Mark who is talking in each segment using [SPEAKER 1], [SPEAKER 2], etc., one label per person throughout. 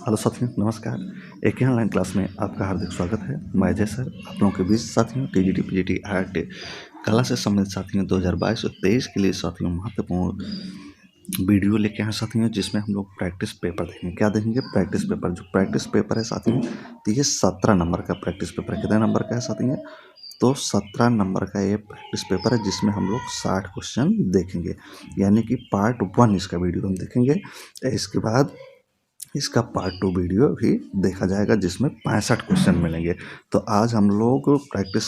[SPEAKER 1] Hello साथियों, नमस्कार। एक ही ऑनलाइन क्लास में आपका हार्दिक स्वागत है। मैं अजय सर आप लोगों के बीच साथियों टीजीटी पीजीटी आईआईटी कला से संबंधित साथियों 2022 और 23 के लिए साथियों महत्वपूर्ण वीडियो लेके आए साथियों, जिसमें हम लोग प्रैक्टिस पेपर देखेंगे। क्या देखेंगे? Practice paper. जो प्रैक्टिस पेपर है साथियों, तो ये 17 नंबर का प्रैक्टिस पेपर है। कितने नंबर का है साथियों? तो 17 नंबर का ये प्रैक्टिस पेपर है, जिसमें हम लोग 60 क्वेश्चन देखेंगे। यानी कि पार्ट 1 इसका वीडियो हम देखेंगे। इसके बाद इसका पार्ट 2 वीडियो भी देखा जाएगा, जिसमें 65 क्वेश्चन मिलेंगे। तो आज हम लोग प्रैक्टिस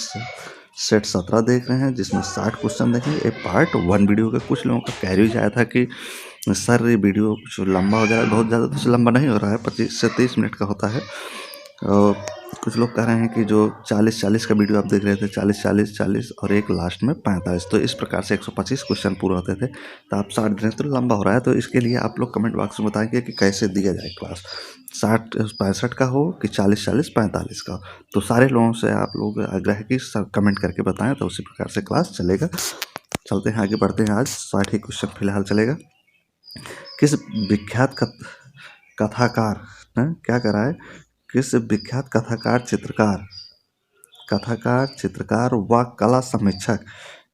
[SPEAKER 1] सेट 17 देख रहे हैं, जिसमें 60 क्वेश्चन देखेंगे। ये पार्ट 1 वीडियो का। कुछ लोगों का क्वेरी आया था कि सर ये वीडियो कुछ लंबा हो जाएगा। बहुत ज़्यादा तो लंबा नहीं हो रहा है, 25 से 30 मिनट का होता है। और कुछ लोग कह रहे हैं कि जो 40-40 का वीडियो आप देख रहे थे, 40-40-40 और एक लास्ट में 45, तो इस प्रकार से 125 क्वेश्चन पूरे होते थे। तो आप 60 दिन तो लंबा हो रहा है। तो इसके लिए आप लोग कमेंट बॉक्स में बताएंगे कि कैसे दिया जाए क्लास, 60-65 का हो कि 40-40-45 का हो। तो सारे लोगों से आप लोग आग्रह है कि कमेंट करके बताएं, तो उसी प्रकार से क्लास चलेगा। चलते हैं, आगे बढ़ते हैं। आज 60 ही क्वेश्चन फिलहाल चलेगा। किस विख्यात कथाकार ने क्या करा है? किस विख्यात चित्रकार व कला समीक्षक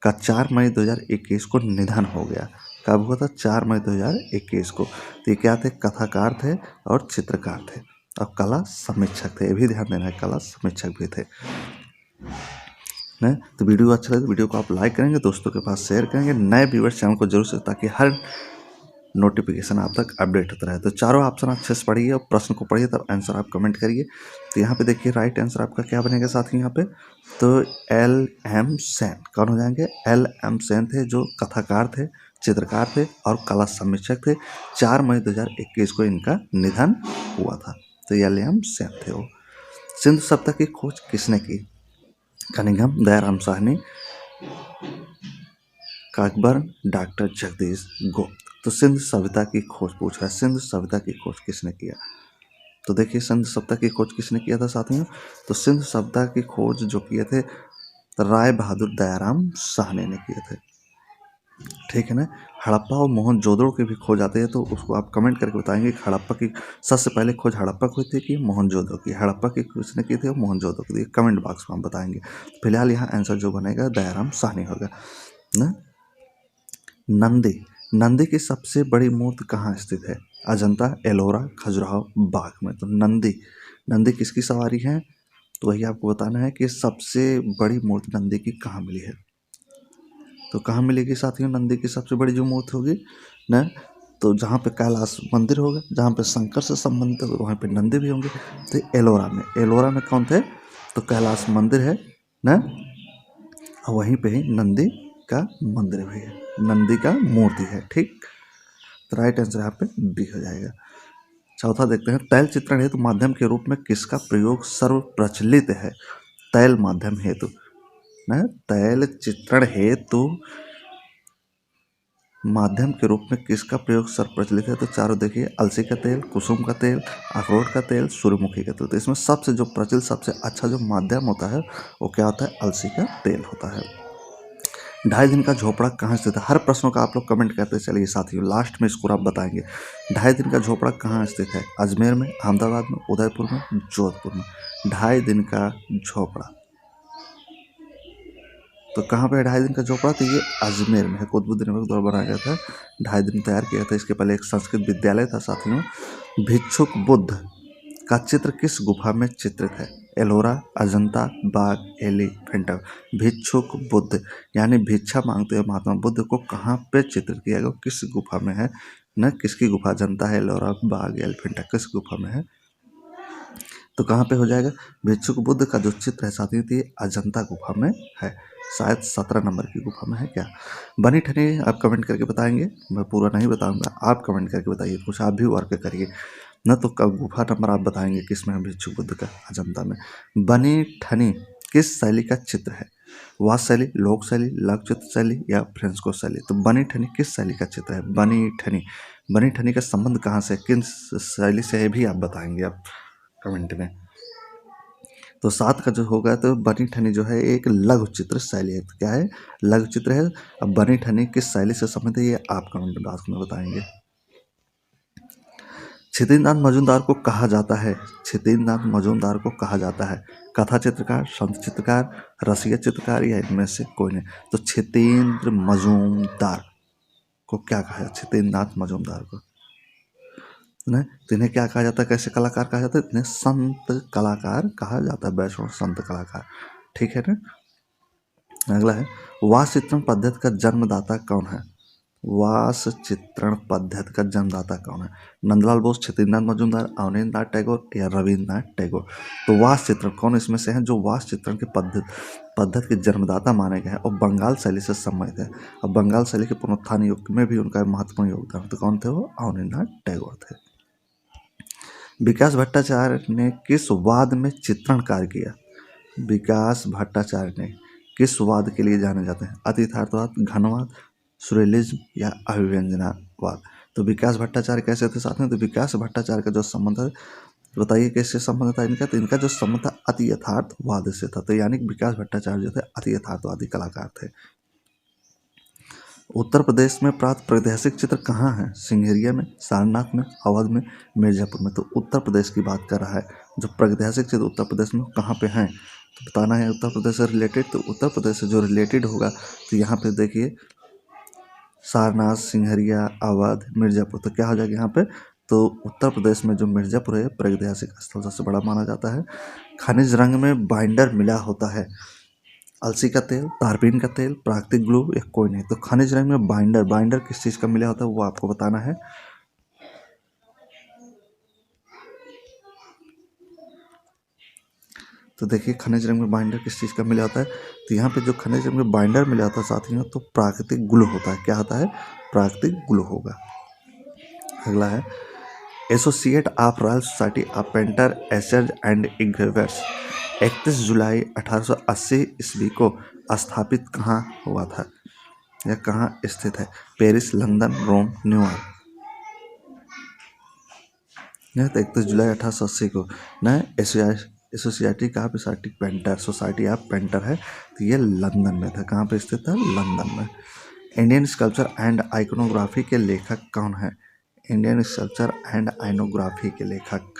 [SPEAKER 1] का 4 मई 2021 को निधन हो गया? कब हुआ था? 4 मई 2021 को। तो ये क्या थे? कथाकार थे और चित्रकार थे और कला समीक्षक थे। ये भी ध्यान देना है, कला समीक्षक भी थे। नहीं तो वीडियो अच्छा लगे तो वीडियो को आप लाइक करेंगे, दोस्तों के पास शेयर करेंगे, नए व्यूअर्स चैनल को जरूर से, ताकि हर नोटिफिकेशन आप तक अपडेट होता रहे। तो चारों ऑप्शन अच्छे से पढ़िए और प्रश्न को पढ़िए, तब आंसर आप कमेंट करिए। तो यहाँ पे देखिए राइट आंसर आपका क्या बनेगा साथी यहाँ पे? तो LM सेन। कौन हो जाएंगे? LM सेन थे, जो कथाकार थे, चित्रकार थे और कला समीक्षक थे। 4 मई 2021 को इनका निधन हुआ था। तो LM सेन थे वो। सिंधु सभ्यता की खोज किसने की? कनिंघम, दयाराम साहनी, काकबर्न, डॉक्टर जगदीश गुप्त। तो सिंधु सभ्यता की खोज पूछ रहा है, सिंधु सभ्यता की खोज किसने किया? तो देखिए सिंधु सभ्यता की खोज किसने किया था साथियों? तो सिंधु सभ्यता की खोज जो किए थे राय बहादुर दयाराम साहनी ने किए थे। ठीक है ना। हड़प्पा और मोहनजोदड़ो की भी खोज आती है, तो उसको आप कमेंट करके बताएंगे कि हड़प्पा की सबसे पहले खोज हड़प्पा की हुई थी कि मोहनजोदड़ो की? हड़प्पा की किसने की थी और मोहनजोदड़ो की? कमेंट बॉक्स में आप बताएंगे। फिलहाल यहाँ आंसर जो बनेगा दयाराम साहनी होगा ना। नंदी की सबसे बड़ी मूर्ति कहाँ स्थित है? अजंता, एलोरा, खजुराहो, बाग में। तो नंदी किसकी सवारी है? तो वही आपको बताना है कि सबसे बड़ी मूर्ति नंदी की कहाँ मिली है। तो कहाँ मिलेगी साथियों नंदी की सबसे बड़ी जो मूर्ति होगी ना? तो जहाँ पे कैलाश मंदिर होगा, जहाँ पे शंकर से संबंधित होगा, वहाँ पे नंदी भी होंगे। तो एलोरा में कौन थे? तो कैलाश मंदिर है ना, और वहीं पे ही नंदी का मंदिर भी है, नंदी का मूर्ति है। ठीक, तो राइट आंसर यहाँ पे बी हो जाएगा। चौथा देखते हैं, तैल चित्रण हेतु माध्यम के रूप में किसका प्रयोग सर्व प्रचलित है? तैल माध्यम हेतु ना, तैल चित्रण हेतु माध्यम के रूप में किसका प्रयोग सर्व प्रचलित है? तो चारों देखिए, अलसी का तेल, कुसुम का तेल, अखरोट का तेल, सूर्यमुखी का तेल। तो इसमें सबसे जो प्रचलित, सबसे अच्छा जो माध्यम होता है वो क्या होता है? अलसी का तेल होता है। 2.5 दिन का झोपड़ा कहाँ स्थित है? हर प्रश्नों का आप लोग कमेंट करते चलिए साथियों, लास्ट में स्कोर आप बताएंगे। 2.5 दिन का झोपड़ा कहाँ स्थित है? अजमेर में, अहमदाबाद में, उदयपुर में, जोधपुर में। 2.5 दिन का झोपड़ा तो कहाँ पे है? 2.5 दिन का झोपड़ा तो ये अजमेर में है। कुतुबुद्दीन ऐबक द्वारा बनाया गया था, 2.5 दिन तैयार किया था। इसके पहले एक संस्कृत विद्यालय था साथियों। भिक्षुक बुद्ध का चित्र किस गुफा में चित्रित है? एलोरा, अजंता, बाग, एलिफेंटा। भिक्षुक बुद्ध यानी भिक्षा मांगते हुए महात्मा बुद्ध को कहाँ पे चित्रित किया गया? किस गुफा में है न? किसकी गुफा? अजंता है, एलोरा, बाग, एलिफेंटा, किस गुफा में है? तो कहाँ पे हो जाएगा? भिक्षुक बुद्ध का जो चित्र है साथियों, थी अजंता गुफा में है। शायद 17 नंबर की गुफा में है क्या? बनी ठनी आप कमेंट करके बताएंगे, मैं पूरा नहीं बताऊंगा, आप कमेंट करके बताइए, कुछ आप भी वर्क करिए न। तो कब गुफा नंबर आप बताएंगे किस में है भिक्षुक बुद्ध का? अजंता में। बनी ठनी किस शैली का चित्र है? वास्तु शैली, लोक शैली, लघु चित्र शैली या फ्रेंस्को शैली? तो बनी ठनी किस शैली का चित्र है? बनी ठनी का संबंध कहाँ से, किन शैली से है भी आप बताएंगे आप कमेंट में। तो 7 का जो होगा, तो बनी ठनी जो है एक लघु चित्र शैली है। तो क्या है? लघु चित्र है। अब बनी ठनी किस शैली से संबंधित है, ये आप कमेंट बॉक्स में बताएंगे। क्षितिज मजूमदार को कहा जाता है, क्षितिज मजूमदार को कहा जाता है कथा चित्रकार, संत चित्रकार, रसिया चित्रकार या इनमें से कोई नहीं। तो क्षितेंद्र मजूमदार को क्या कहा जाता है? क्षितेंद्रनाथ मजूमदार को नहीं, तो इन्हें क्या कहा जाता है? कैसे कलाकार कहा जाता है? इन्हें संत कलाकार कहा जाता है, वैष्णव संत कलाकार। ठीक है ना। अगला है, वास चित्रण पद्धति का जन्मदाता कौन है? वास चित्रण पद्धति का जन्मदाता कौन है? नंदलाल बोस, क्षितिज मजूमदार, अवनींद्रनाथ टैगोर या रविन्द्रनाथ टैगोर। तो वास चित्रण कौन इसमें से हैं जो वास चित्रण की पद्धति के जन्मदाता माने गए हैं और बंगाल शैली से संबंधित है। और बंगाल शैली के पुनरुत्थान युग में भी उनका महत्वपूर्ण योगदान। तो कौन थे वो? अवनींद्रनाथ टैगोर थे। विकास भट्टाचार्य ने किस वाद में चित्रण कार्य किया? विकास भट्टाचार्य ने किस वाद के लिए जाने जाते हैं? अतियथार्थवाद, घनवाद, सुरेलिज्म या अभिव्यंजनावाद। तो विकास भट्टाचार्य कैसे थे साथ में? तो विकास भट्टाचार्य का जो संबंध है, बताइए कैसे संबंध था इनका? तो इनका जो संबंध था अति यथार्थवाद से था। तो यानी विकास भट्टाचार्य जो थे अति यथार्थवादी कलाकार थे। उत्तर प्रदेश में प्राप्त प्रागैतिहासिक चित्र कहाँ हैं? सिंघेरिया में, सारनाथ में, अवध में, मिर्जापुर में। तो उत्तर प्रदेश की बात कर रहा है। जो प्रागैतिहासिक चित्र उत्तर प्रदेश में कहाँ पे हैं, तो बताना है उत्तर प्रदेश से रिलेटेड। तो उत्तर प्रदेश से जो रिलेटेड होगा, तो यहाँ पे देखिए सारनाथ, सिंघेरिया, अवध, मिर्जापुर। तो क्या हो जाएगा यहाँ पे? तो उत्तर प्रदेश में जो मिर्जापुर है प्रागैतिहासिक स्थल सबसे बड़ा माना जाता है। खनिज रंग में बाइंडर मिला होता है। अलसी का तेल, तारपीन का तेल, प्राकृतिक ग्लू या कोई नहीं। तो खनिज रंग में बाइंडर किस चीज़ का मिला होता है वो आपको बताना है। तो देखिए खनिज रंग में बाइंडर किस चीज़ का मिला होता है? तो यहाँ पे जो खनिज रंग में बाइंडर मिला होता है साथियों, तो प्राकृतिक ग्लू होता है। क्या होता है? प्राकृतिक ग्लू होगा। अगला है, associate of royal society of painter, एसेज एंड इंग्रेवर्स 31 जुलाई 1880 ईस्वी को स्थापित कहाँ हुआ था या कहाँ स्थित है? पेरिस, लंदन, रोम, न्यूयॉर्क। नहीं, तो 31 जुलाई 1880 को न एसोसिएटी ऑफ सोसाइटी ऑफ पेंटर है। तो ये लंदन में था। कहाँ पे स्थित था? लंदन में। इंडियन स्कल्पचर एंड आइकोनोग्राफी के लेखक कौन है? इंडियन स्कल्पचर एंड आइकोनोग्राफी के लेखक,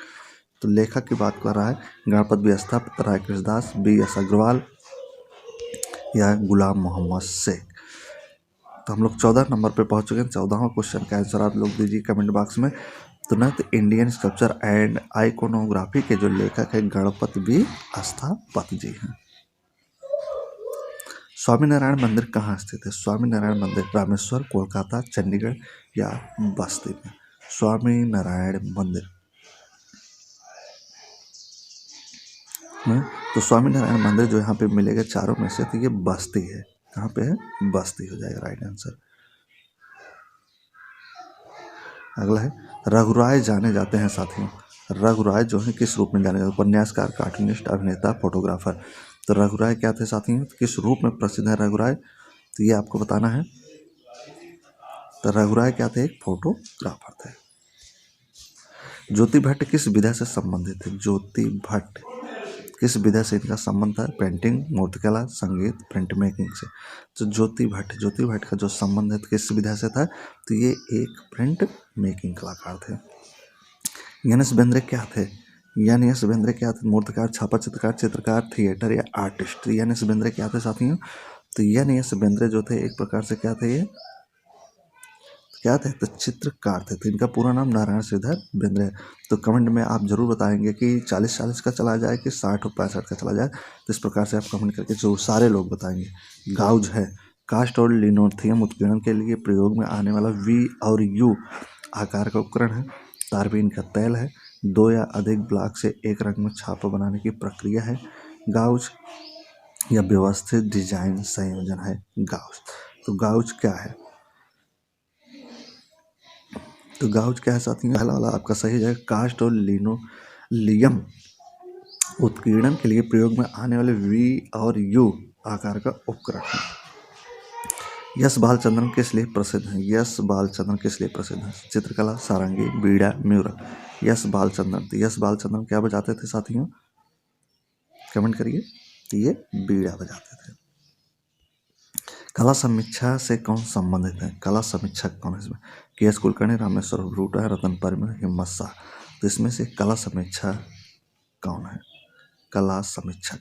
[SPEAKER 1] तो लेखक की बात कर रहा है गणपत बियस्ता, राय कृष्णदास, बी एस अग्रवाल या गुलाम मोहम्मद शेख। तो हम लोग 14 नंबर पे पहुंच चुके हैं। 14वां क्वेश्चन का आंसर आप लोग दीजिए कमेंट बॉक्स में। तो न, तो इंडियन स्कल्पचर एंड आइकोनोग्राफी के जो लेखक है गणपत बियस्ता जी हैं। स्वामीनारायण मंदिर कहाँ स्थित है? स्वामीनारायण मंदिर रामेश्वर, कोलकाता, चंडीगढ़ या बस्ती में। स्वामीनारायण मंदिर में, तो स्वामीनारायण मंदिर जो यहाँ पे मिलेगा चारों में से, तो ये बस्ती है। कहाँ पे है? बस्ती हो जाएगा राइट आंसर। अगला है, रघुराय जाने जाते हैं साथियों। रघुराय जो है किस रूप में जाने जाते हैं? उपन्यासकार, कार्टूनिस्ट, अभिनेता, फोटोग्राफर। तो रघुराय क्या थे साथियों? किस रूप में प्रसिद्ध है रघुराय? तो ये आपको बताना है। तो रघुराय क्या थे? एक फोटोग्राफर थे। ज्योति भट्ट किस विधा से संबंधित थे? ज्योति भट्ट किस विधा से इनका संबंध था? पेंटिंग, मूर्तिकला, संगीत, प्रिंट मेकिंग से। तो ज्योति भट्ट का जो संबंध है किस विधा से था? तो ये एक प्रिंट मेकिंग कलाकार थे। एन एस बेंद्रे क्या थे? मूर्तिकार, छापा चित्रकार, थिएटर या आर्टिस्ट। एन एस बेंद्रे क्या थे साथियों? तो एन एस बेंद्रे जो थे एक प्रकार से क्या थे? ये क्या थे? तो चित्रकार थे। तो इनका पूरा नाम नारायण श्रीधर बेंद्रे है। तो कमेंट में आप जरूर बताएंगे कि 40-40 का चला जाए कि 60 और 65 का चला जाए। तो इस प्रकार से आप कमेंट करके जो सारे लोग बताएंगे। गाउज है, कास्ट और लिनोथियम उत्कीर्णन के लिए प्रयोग में आने वाला V और U आकार का उपकरण है। तारपीन का तेल है। 2 या अधिक ब्लॉक से एक रंग में छापा बनाने की प्रक्रिया है। गाउज या व्यवस्थित डिजाइन संयोजन है गाउज। तो गाउज क्या है? तो गाउज क्या है साथियों? पहला वाला आपका सही है, कास्ट और लिनोलियम उत्कीर्णन के लिए प्रयोग में आने वाले V और U आकार का उपकरण है। यश बालचंद्रन किस लिए प्रसिद्ध है? यश बालचंद्रन किस लिए प्रसिद्ध है? चित्रकला, सारंगी, बीड़ा, म्यूरल। यश बालचंद्रन क्या बजाते थे साथियों? कमेंट करिए। ये बीड़ा बजाते थे। कला समीक्षा से कौन संबंधित है? कला समीक्षक कौन है इसमें? के.एस. कुलकर्णी, रामेश्वर भूटा, रतन परमेड़, हिम्मत शाह। तो इसमें से कला समीक्षा कौन है? कला समीक्षक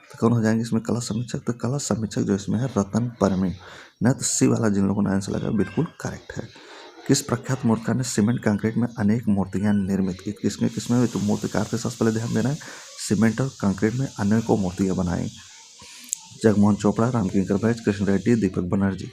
[SPEAKER 1] तो कौन हो जाएंगे इसमें कला समीक्षक? तो कला समीक्षक जो इसमें है रतन परमेड़ ना। तो सी वाला जिन लोगों ने आंसर लगा बिल्कुल करेक्ट है। किस प्रख्यात मूर्तिकार ने सीमेंट कंक्रीट में अनेक मूर्तियां निर्मित की? किसमें तो मूर्तिकार के साथ पहले ध्यान देना है। सीमेंट और कंक्रीट में अनेकों मूर्तियां बनाई। जगमोहन चोपड़ा, रामकिंकर बैज, कृष्ण रेड्डी, दीपक बनर्जी।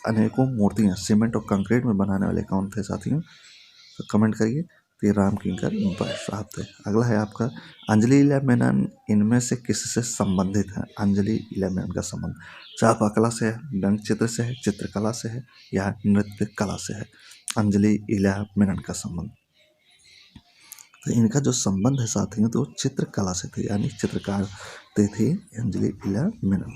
[SPEAKER 1] अनेकों मूर्तियां सीमेंट और कंक्रीट में बनाने वाले कौन थे साथियों? तो कमेंट करिए। तो ये रामकिंकर बैज साहब थे। अगला है आपका अंजलि लीला मेनन इनमें से किससे संबंधित है? अंजलि लीला मेनन का संबंध चापकला से है, व्यंग्य चित्र से है, चित्रकला से है या नृत्य कला से है? अंजलि लीला मेनन का संबंध, तो इनका जो संबंध है साथियों तो चित्रकला से थे, यानी चित्रकार थी अंजलि लीला मेनन।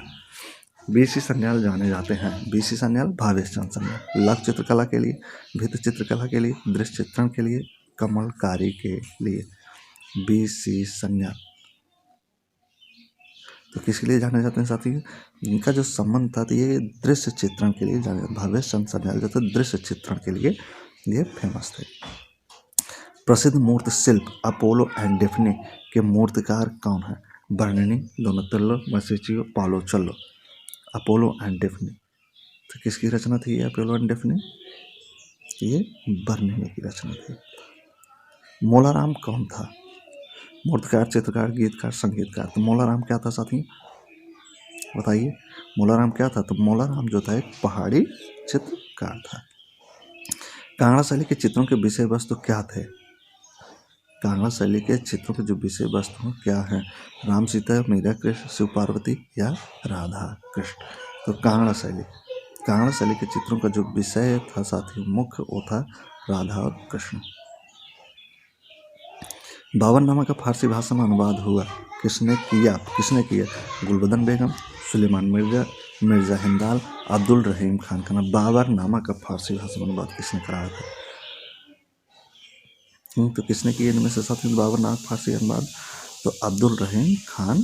[SPEAKER 1] बीसी सन्याल जाने जाते हैं। बीसी सन्याल, भावेश चंद्र सन्याल। लघु चित्रकला के लिए, भित्ति चित्रकला के लिए, दृश्य चित्रण के लिए, कमलकारी के लिए। बीसी सन्याल तो किसके लिए जाने जाते हैं साथियों? इनका जो संबंध था तो ये दृश्य चित्रण के लिए जाने। भावेश चंद्र सन्याल जो थे दृश्य चित्रण के लिए ये फेमस थे। प्रसिद्ध मूर्ति शिल्प अपोलो एंड डेफनी के मूर्तिकार कौन है? Bernini, Donatello, Masaccio, Paolo Uccello. Apollo and Daphne तो किसकी रचना थी ये अपोलो एंड डेफनी? ये बर्निनी की रचना थी। मोलाराम कौन था? मूर्तिकार, चित्रकार, गीतकार, संगीतकार। तो मोलाराम क्या था साथी? बताइए मोलाराम क्या था? तो मोलाराम जो था एक पहाड़ी चित्रकार था। कांगड़ा शैली के चित्रों के विषय वस्तु क्या थे? कांगड़ा शैली के चित्रों के जो विषय वस्तु क्या है? राम सीता, मीरा कृष्ण, शिव पार्वती या राधा कृष्ण। तो कांगड़ा शैली के चित्रों का जो विषय था साथियों मुख्य वो था राधा और कृष्ण। बाबरनामा का फारसी भाषा में अनुवाद हुआ किसने किया? गुलबदन बेगम, सुलेमान मिर्जा, मिर्जा हिंदाल, अब्दुल रहीम खान का। बाबरनामा का फारसी भाषा में अनुवाद किसने कराया था? तो किसने किया इनमें से साथियों बाबरनामा फारसी अनुवाद? तो अब्दुल रहीम खान।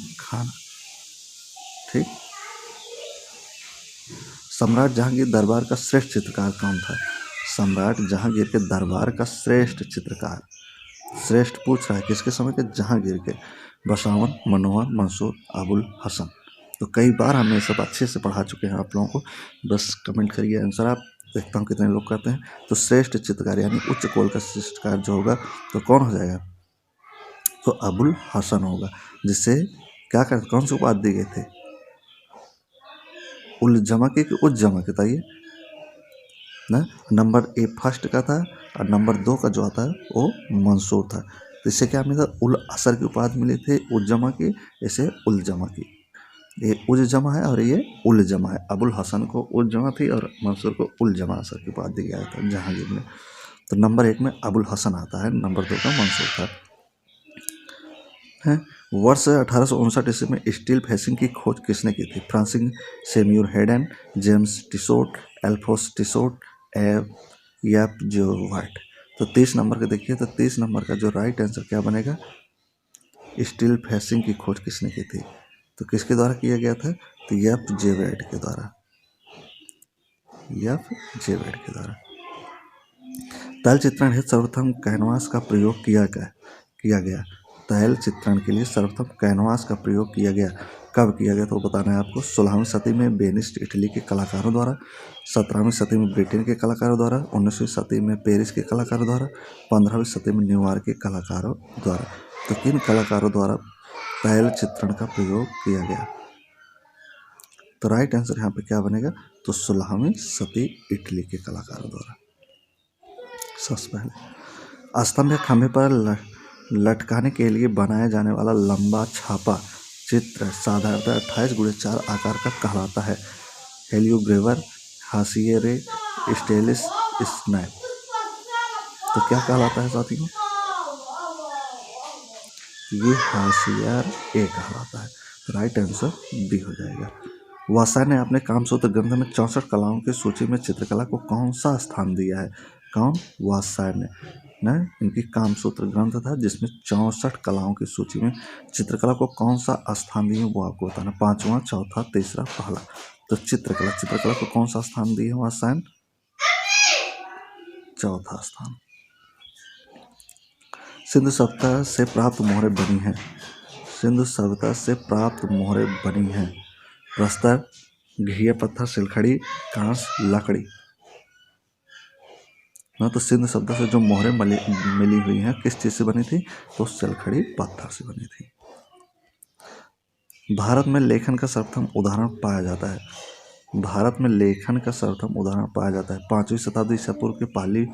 [SPEAKER 1] ठीक। सम्राट जहांगीर दरबार का श्रेष्ठ चित्रकार कौन था? सम्राट जहांगीर के दरबार का श्रेष्ठ चित्रकार, श्रेष्ठ पूछ रहा है किसके समय के? जहांगीर के। बसावन, मनोहर, मंसूर, अबुल हसन। तो कई बार हमने ये सब अच्छे से पढ़ा चुके हैं आप लोगों को। बस कमेंट करिए आंसर आप, देखता हूँ कितने लोग कहते हैं। तो श्रेष्ठ चित्रकार यानी उच्च कोल का चित्रकार जो होगा तो कौन हो जाएगा? तो अबुल हसन होगा, जिससे क्या कर कौन सी उपाधि दी गई थी? उल जमा की कि उज जमा की? बताइए ना। नंबर ए फर्स्ट का था और नंबर 2 का जो आता है वो मंसूर था। तो इससे क्या मिला? उल असर की उपाधि मिली थी उज जमा की, इसे उल जमा की। ये उज जमा है और ये उल जमा है। अबुल हसन को उल जमा थी और मंसूर को उल जमा असर की उपाधि दिया था जहांगीर ने। तो नंबर 1 में अबुल हसन आता है, नंबर 2 का मंसूर था। वर्ष 1859 ईस्वी में स्टील फेसिंग की खोज किसने की थी? फ्रांसिस सेम्यूर हेडन, जेम्स टिसोट, एल्फोस टिसोट, एफ जो वाइट। तो 30 नंबर का देखिए, तो 30 नंबर का जो राइट आंसर क्या बनेगा? स्टील फेसिंग की खोज किसने की थी? तो किसके द्वारा किया गया था? तो एफ जे वाइट के द्वारा। तैल चित्रण हेतु सर्वप्रथम कैनवास का प्रयोग किया गया। तैल चित्रण के लिए सर्वप्रथम कैनवास का प्रयोग किया गया। कब किया गया तो बताना है आपको। 16वीं सदी में वेनिस इटली के कलाकारों द्वारा, 17वीं सदी में ब्रिटेन के कलाकारों द्वारा, 19वीं सदी में पेरिस के कलाकारों द्वारा, 15वीं सदी में न्यूयॉर्क के कलाकारों द्वारा। तो किन कलाकारों द्वारा तैल चित्रण का प्रयोग किया गया? तो राइट आंसर यहाँ पे क्या बनेगा? तो 16वीं सदी इटली के कलाकारों द्वारा। सबसे पहले स्तंभ या खंभे पर लटकाने के लिए बनाया जाने वाला लंबा छापा चित्र साधारणतः 28x4 आकार का कहलाता है। हेलियोग्राफर, हाशिए, स्टेलिस, स्नैप। तो क्या कहलाता है साथियों? ये हाशियार ए कहलाता है। राइट आंसर बी हो जाएगा। वात्स्यायन ने अपने कामसूत्र ग्रंथ में 64 कलाओं की सूची में चित्रकला को कौन सा स्थान दिया है? कौन? वात्स्यायन ने। न इनकी कामसूत्र ग्रंथ था जिसमें 64 कलाओं की सूची में चित्रकला को कौन सा स्थान दिए वो आपको बताना, पांचवा, चौथा, तीसरा, पहला। तो चित्रकला को कौन सा स्थान दिए वहां सैन, चौथा स्थान। सिंधु सभ्यता से प्राप्त मोहरें बनी हैं, सिंधु सभ्यता से प्राप्त मोहरें बनी हैं प्रस्तर, घिया पत्थर, सिलखड़ी, कांस, लकड़ी। ना तो सिंधु सभ्यता से जो मोहरें मिली हुई हैं किस चीज से बनी थी, तो सिलखड़ी पत्थर से बनी थी। भारत में लेखन का सर्वप्रथम उदाहरण पाया जाता है, भारत में लेखन का सर्वप्रथम उदाहरण पाया जाता है 5वीं शताब्दी ईसा पूर्व के पाली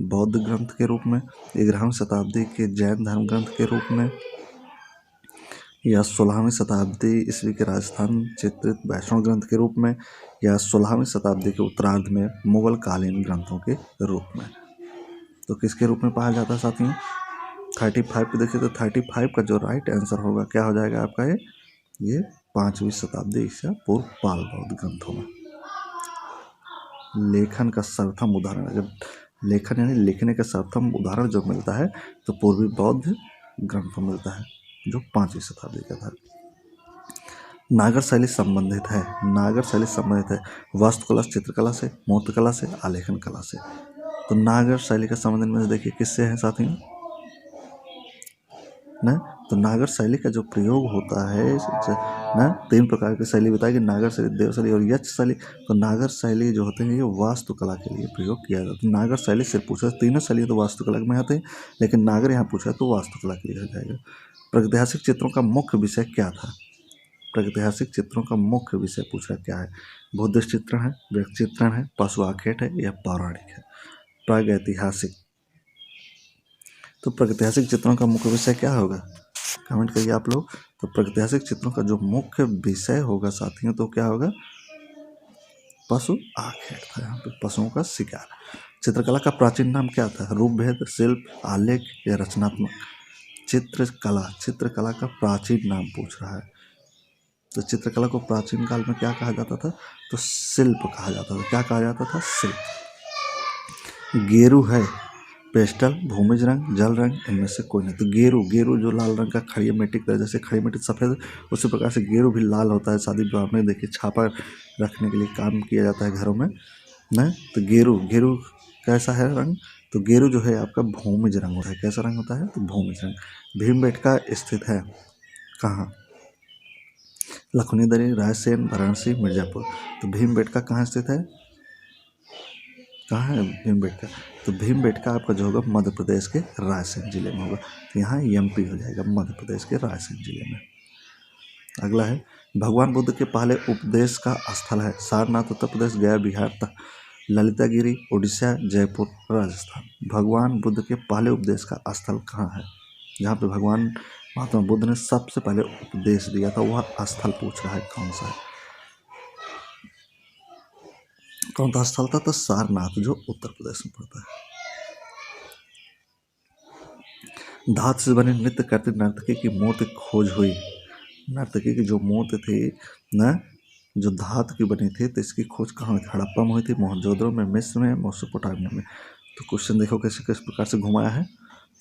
[SPEAKER 1] बौद्ध ग्रंथ के रूप में, 11वीं शताब्दी के जैन धर्म ग्रंथ के रूप में, या 16वीं शताब्दी ईस्वी के राजस्थान चित्रित वैष्णव ग्रंथ के रूप में, या 16वीं शताब्दी के उत्तरार्ध में मुगल कालीन ग्रंथों के रूप में। तो किसके रूप में पाया जाता है साथियों, 35 पे देखिए तो 35 का जो राइट आंसर होगा क्या हो जाएगा आपका, ये 5वीं शताब्दी ईसा पूर्व पाल बौद्ध ग्रंथों में। लेखन का सर्वप्रथम उदाहरण, अगर लेखन यानी लिखने का सर्वप्रथम उदाहरण जो मिलता है तो पूर्वी बौद्ध ग्रंथों में मिलता है जो 5वीं शताब्दी का था। नागर शैली संबंधित है, नागर शैली संबंधित है वास्तुकला, चित्रकला से, मूर्तिकला से, आलेखन कला से। तो नागर शैली का संबंध में देखिए किससे है साथियों ना, तो नागर शैली का जो प्रयोग होता है ना, 3 प्रकार की शैली बताएगी, नागर शैली, देव शैली और यक्ष शैली। तो नागर शैली जो होते हैं ये वास्तुकला के लिए प्रयोग किया जाता है। नागर शैली से पूछा, तीनों शैली तो वास्तुकला में आते हैं लेकिन नागर यहाँ पूछा तो वास्तुकला के लिए हो जाएगा। प्रागैतिहासिक चित्रों का मुख्य विषय क्या था, प्रागैतिहासिक चित्रों का मुख्य विषय पूछा क्या है, बुद्धिस्ट चित्रण है, व्यक्ति चित्रण है, पशु आखेट है या पौराणिक है। प्रागैतिहासिक, तो प्रागैतिहासिक चित्रों का मुख्य विषय क्या होगा, कमेंट करिए आप लोग। तो प्रागैतिहासिक चित्रों का जो मुख्य विषय होगा साथियों तो क्या होगा, पशु आखेट था, यहाँ पे पशुओं का शिकार। चित्रकला का प्राचीन नाम क्या था, रूपभेद, शिल्प, आलेख या रचनात्मक। चित्रकला, चित्रकला का प्राचीन नाम पूछ रहा है, तो चित्रकला को प्राचीन काल में क्या कहा जाता था, तो शिल्प कहा जाता था। क्या कहा जाता था, शिल्प। गेरू है पेस्टल, भूमिज रंग, जल रंग, इनमें से कोई नहीं। तो गेरू, गेरू जो लाल रंग का खड़ी मिट्टी की तरह, जैसे खड़ी मिट्टी सफ़ेद उसी प्रकार से गेरू भी लाल होता है। शादी विवाह में देखिए छापा रखने के लिए काम किया जाता है घरों में ना। तो गेरू, गेरू कैसा है रंग, तो गेरू जो है आपका भूमिज रंग होता है। कैसा रंग होता है, तो भूमिज रंग। भीमबेटका स्थित है कहाँ, लखनऊ, रायसेन, वाराणसी, मिर्जापुर। तो भीमबेटका कहाँ स्थित है, कहाँ है भीमबेटका, तो भीमबेटका आपका जो होगा मध्य प्रदेश के रायसेन जिले में होगा। तो यहाँ एमपी हो जाएगा, मध्य प्रदेश के रायसेन जिले में। अगला है भगवान बुद्ध के पहले उपदेश का स्थल है, सारनाथ उत्तर प्रदेश, गया बिहार, ललितागिरी उड़ीसा, जयपुर राजस्थान। भगवान बुद्ध के पहले उपदेश का स्थल कहाँ है, जहाँ पे भगवान महात्मा बुद्ध ने सबसे पहले उपदेश दिया था वह स्थल पूछ रहा है कौन सा है, कौन सा स्थल था, तो सारनाथ जो उत्तर प्रदेश में पड़ता है। धातु से बने नृत्य करते नर्तकी की मूर्ति खोज हुई, नर्तकी की जो मूर्ति थी न, जो धातु की बनी थी तो इसकी खोज कहाँ हुई, हड़प्पा में हुई थी, मोहनजोदड़ो में, मिस्र में, मेसोपोटामिया में। तो क्वेश्चन देखो कैसे किस प्रकार से घुमाया है।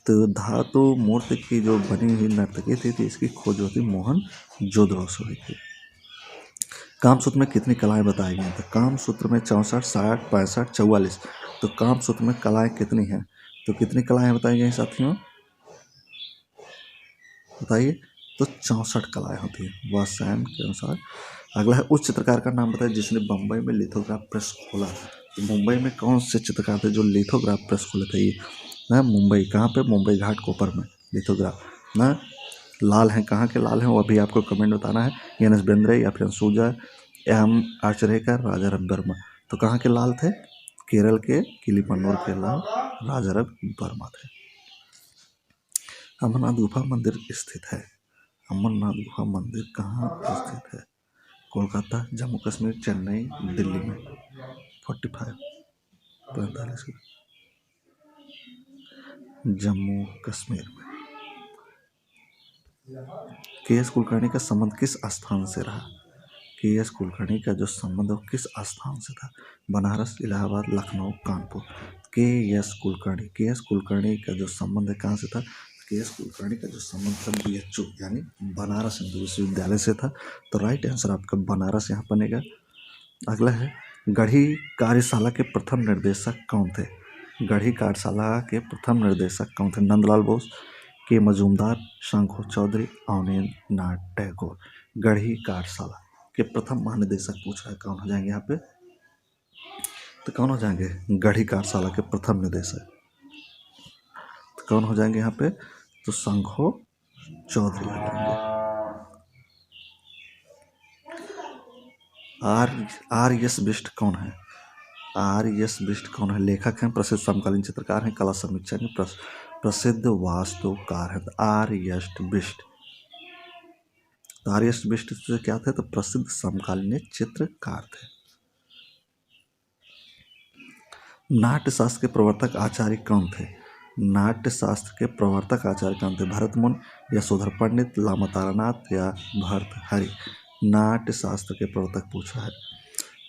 [SPEAKER 1] तो धातु मूर्ति की जो बनी हुई नर्तकी थी तो इसकी खोज होती मोहनजोदड़ो से हुई थी। कामसूत्र में कितनी कलाएं बताई गई, तो कामसूत्र में 64, 60, 65, 44। तो कामसूत्र में कलाएं कितनी हैं, तो कितनी कलाएं बताई गई साथियों, बताइए, तो 64 कलाएं होती हैं वात्स्यायन के अनुसार। अगला है उस चित्रकार का नाम बताइए जिसने बम्बई में लिथोग्राफ प्रेस खोला। तो मुंबई में कौन से चित्रकार थे जो लिथोग्राफ प्रेस खोले थे, ये ना मुंबई, कहाँ पे, मुंबई घाट कोपर में लिथोग्राफ ना। लाल हैं, कहाँ के लाल हैं वो अभी आपको कमेंट बताना है, एन एस बेंद्रे या फिर सूजा, एम आचरेकर, राजा रवि वर्मा। तो कहाँ के लाल थे, केरल के किलीमन्नूर के लाल राजा रवि वर्मा थे। अमरनाथ गुफा मंदिर स्थित है, अमरनाथ गुफा मंदिर कहाँ स्थित है, कोलकाता, जम्मू कश्मीर, चेन्नई, दिल्ली में। 45 जम्मू कश्मीर में। के एस कुलकर्णी का संबंध किस स्थान से रहा, के एस कुलकर्णी का जो संबंध है वो किस स्थान से था? बनारस, इलाहाबाद, लखनऊ, कानपुर। के एस कुलकर्णी का जो संबंध है कहाँ से था? के एस कुलकर्णी का जो संबंध था BHU यानी बनारस हिंदू विश्वविद्यालय से था। तो राइट आंसर आपका बनारस यहाँ बनेगा। अगला है गढ़ी कार्यशाला के प्रथम निर्देशक कौन थे? गढ़ी कार्यशाला के प्रथम निर्देशक कौन थे? नंदलाल बोस, के मजूमदार, शंखु चौधरी, अवनींद्र नाथ टैगोर। गढ़ी कार्यशाला के प्रथम महानिदेशक पूछ रहा है, कौन हो जाएंगे यहाँ पे? तो कौन हो जाएंगे गढ़ी कार्यशाला के प्रथम निदेशक? तो कौन हो जाएंगे यहाँ पे? तो शंखु चौधरी हो जाएंगे। आर एस बिष्ट कौन है? आर एस बिष्ट कौन है? लेखक हैं, प्रसिद्ध समकालीन चित्रकार हैं, कला समीक्षक हैं, प्रसिद्ध वास्तुकार हैं। R S Bisht. तो आर एस बिष्ट से क्या थे? तो प्रसिद्ध समकालीन चित्रकार थे। नाट्यशास्त्र के प्रवर्तक आचार्य कौन थे? नाट्यशास्त्र के प्रवर्तक आचार्य कौन थे? भरत मुनि, यशोधर पंडित, लामा तारानाथ या भर्तृहरि। नाट्यशास्त्र के प्रवर्तक पूछा है।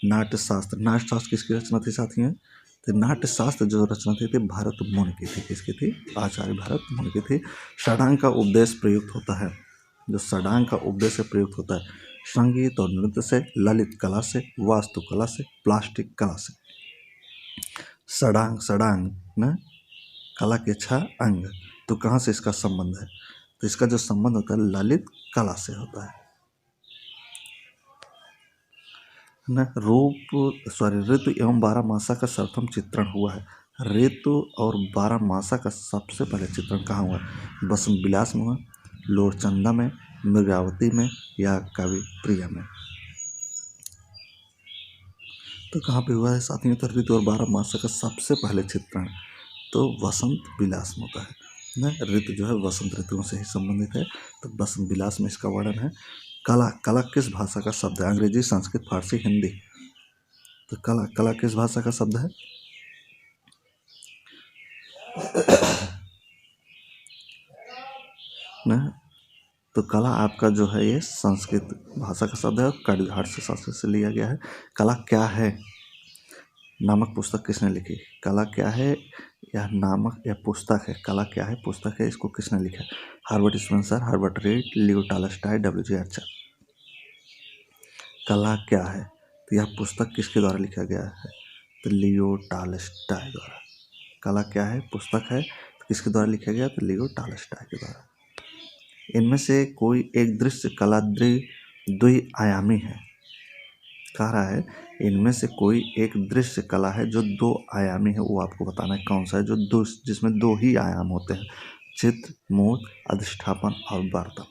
[SPEAKER 1] नाट्यशास्त्र किसकी रचना थी साथियों? तो नाट्यशास्त्र जो रचना थी भरत मुनि की थी। किसकी थी? आचार्य भरत मुनि की थी। षडांग का उपदेश प्रयुक्त होता है। जो षडांग का उपदेश प्रयुक्त होता है संगीत और नृत्य से, ललित कला से, वास्तुकला से, प्लास्टिक कला से। षडांग न कला के 6 अंग। तो कहाँ से इसका संबंध है? तो इसका जो संबंध होता है ललित कला से होता है न। ऋतु एवं 12 मासा का सर्वप्रथम चित्रण हुआ है। ऋतु और 12 मासा का सबसे पहले चित्रण कहाँ हुआ? बसंत विलास में हुआ, लोरचंदा में, मृगावती में या कवि प्रिया में। तो कहाँ पे हुआ है साथियों? तो ऋतु और 12 मासा का सबसे पहले चित्रण तो वसंत विलास में होता है न। ऋतु जो है वसंत ऋतुओं से ही संबंधित है। तो वसंत विलास में इसका वर्णन है। कला किस भाषा का शब्द है? अंग्रेजी, संस्कृत, फारसी, हिंदी। तो कला किस भाषा का शब्द है? न तो कला आपका जो है ये संस्कृत भाषा का शब्द है और कड़िघाट से संस्कृत से लिया गया है। कला क्या है नामक पुस्तक किसने लिखी? कला क्या है यह नामक यह पुस्तक है। कला क्या है पुस्तक है, इसको किसने लिखा है? हर्बर्ट स्पेंसर, हर्बर्ट रीड, लियो टॉलस्टॉय, W.J. आर्चर। कला क्या है तो यह पुस्तक किसके द्वारा लिखा गया है? तो लियो टॉलस्टॉय द्वारा। कला क्या है पुस्तक है तो किसके द्वारा लिखा गया? तो लियो टॉलस्टॉय के द्वारा। इनमें से कोई एक दृश्य कला द्विआयामी है। कह रहा है इनमें से कोई एक दृश्य कला है जो 2 आयामी है। वो आपको बताना है कौन सा है जो जिसमें 2 ही आयाम होते हैं। चित्र, मूर्त, अधिष्ठापन और बर्तन।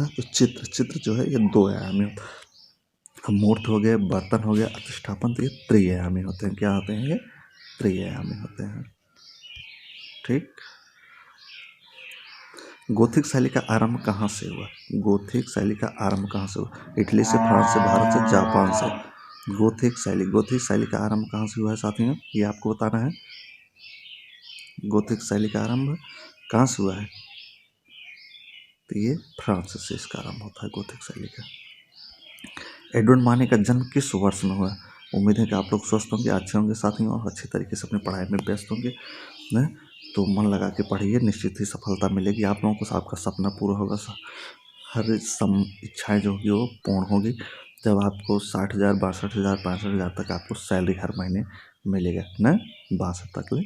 [SPEAKER 1] तो चित्र जो है ये 2 आयामी होता है। मूर्त हो गए, बर्तन हो गया, अधिष्ठापन तो ये त्रिआयामी होते हैं। क्या होते हैं? ये त्रिआयामी होते हैं। ठीक। गोथिक शैली का आरंभ कहाँ से हुआ? गोथिक शैली का आरंभ कहाँ से हुआ? इटली से, फ्रांस से, भारत से, जापान से। गोथिक शैली का आरंभ कहाँ से हुआ है साथियों? ये आपको बताना है। गोथिक शैली का आरंभ कहाँ से हुआ है? तो ये फ्रांस से इसका आरंभ होता है गोथिक शैली का। एडवर्ड माने का जन्म किस वर्ष में हुआ? उम्मीद है कि आप लोग स्वस्थ होंगे, अच्छे होंगे साथियों और अच्छे तरीके से अपनी पढ़ाई में व्यस्त होंगे न। तो मन लगा के पढ़िए, निश्चित ही सफलता मिलेगी आप लोगों को। आपका सपना पूरा होगा, हर इच्छाएं जो होगी वो पूर्ण होगी। जब आपको 60,000, 62,000, 65,000 तक आपको सैलरी हर महीने मिलेगा न। 62 तक ले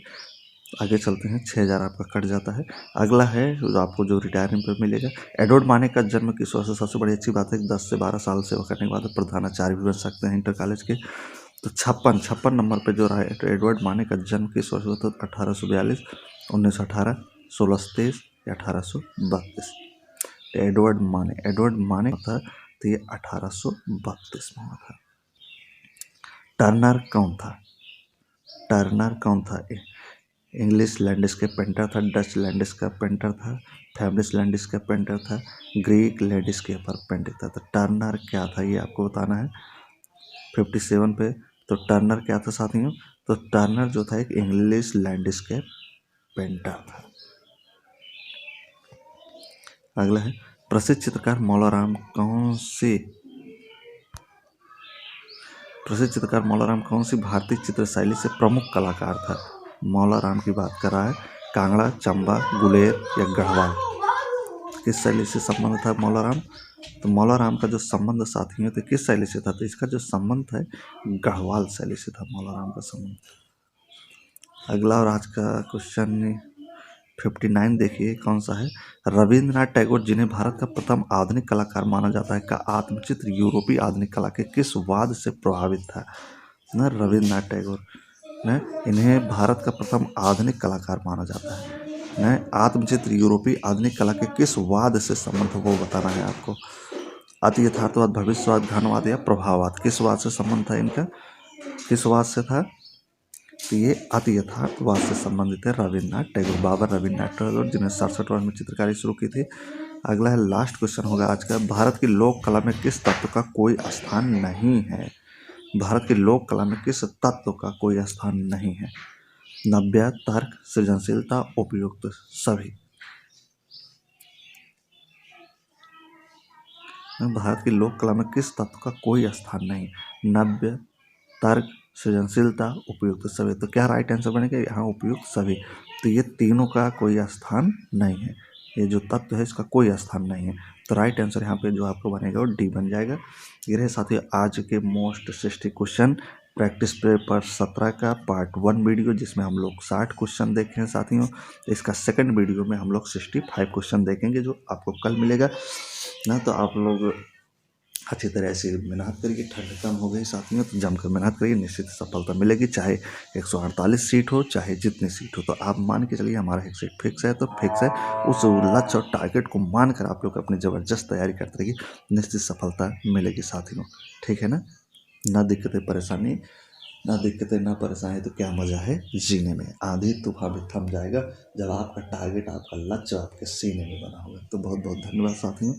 [SPEAKER 1] आगे चलते हैं। 6,000 आपका कट जाता है। अगला है आपको जो रिटायरमेंट पर मिलेगा। एडवर्ड माने का जन्म किस वर्ष? सबसे बड़ी अच्छी बात है 10 से 12 साल सेवा करने के बाद प्रधानाचार्य भी बन सकते हैं इंटर कॉलेज के। तो 56 नंबर पे जो रहा है तो एडवर्ड माने का जन्म किस वर्ष हुआ? तो 1842, 1918, 1623 या 1832। एडवर्ड माने था तो ये 1832 में हुआ था। टर्नर कौन था? इंग्लिश लैंडस्केप पेंटर था, डच लैंडस्केप पेंटर था, फ्लैमिश लैंडस्केप पेंटर था, ग्रीक लैंडस्केप पेंटर था। तो टर्नर क्या था ये आपको बताना है 57 पे। तो टर्नर क्या था साथियों? तो टर्नर जो था एक इंग्लिश लैंडस्केप पेंटर था। अगला है प्रसिद्ध चित्रकार मौलाराम कौन सी भारतीय चित्र शैली से प्रमुख कलाकार था। मौलाराम की बात कर रहा है। कांगड़ा, चंबा, गुलेर या गढ़वाल, किस शैली से संबंध था मौलाराम। तो मौलाराम का जो संबंध साथियों तो किस शैली से था, तो इसका जो संबंध है गढ़वाल शैली से था मौलाराम का संबंध। अगला और आज का क्वेश्चन 59 देखिए कौन सा है। रविंद्रनाथ टैगोर जिन्हें भारत का प्रथम आधुनिक कलाकार माना जाता है का आत्मचित्र यूरोपीय आधुनिक कला के किस वाद से प्रभावित था। न रविंद्रनाथ टैगोर ने इन्हें भारत का प्रथम आधुनिक कलाकार माना जाता है। न आत्मचित्र यूरोपीय आधुनिक कला के किस वाद से संबंध वो बताना है आपको। अति यथार्थवाद, भविष्यवाद, घनवाद या प्रभाववाद, किस वाद से संबंध था इनका, किस वाद से था। तो ये अति यथार्थवाद से संबंधित है रविन्द्रनाथ टैगोर, बाबा रविन्द्रनाथ टैगोर जिन्हें 67 वर्ष में चित्रकारी शुरू की थी। अगला है लास्ट क्वेश्चन होगा आज का। भारत की लोक कला में किस तत्व का कोई स्थान नहीं है। भारत की लोक कला में किस तत्व का कोई स्थान नहीं है। नव्य, तर्क, सृजनशीलता, उपयुक्त, सभी। भारत की लोक कला में किस तत्व का कोई स्थान नहीं। नव्य, तर्क, सृजनशीलता, उपयुक्त, सभी। तो क्या राइट आंसर बनेगा यहाँ उपयुक्त सभी। तो ये तीनों का कोई स्थान नहीं है, ये जो तत्व है इसका कोई स्थान नहीं है। तो राइट आंसर यहाँ पे जो आपको बनेगा वो डी बन जाएगा। ये रहे साथियों आज के मोस्ट 60 क्वेश्चन प्रैक्टिस पेपर 17 का पार्ट 1 वीडियो, जिसमें हम लोग 60 क्वेश्चन देखे हैं साथियों। इसका सेकंड वीडियो में हम लोग 65 क्वेश्चन देखेंगे जो आपको कल मिलेगा ना। तो आप लोग अच्छी तरह से मेहनत करिए। ठंड कम हो गई साथियों, तो जमकर मेहनत करिए, निश्चित सफलता मिलेगी। चाहे 148 सीट हो, चाहे जितनी सीट हो। तो आप मान के चलिए हमारा एक सीट फिक्स है, तो फिक्स है। उस लक्ष्य और टारगेट को मानकर आप लोग अपनी ज़बरदस्त तैयारी करते रहिए, निश्चित सफलता मिलेगी साथियों। ठीक है ना। ना दिक्कतें परेशानी, ना दिक्कतें ना परेशानी, तो क्या मज़ा है जीने में। आंधी तूफान भी थम जाएगा जब आपका टारगेट, आपका लक्ष्य आपके सीने में बना होगा। तो बहुत बहुत धन्यवाद साथियों।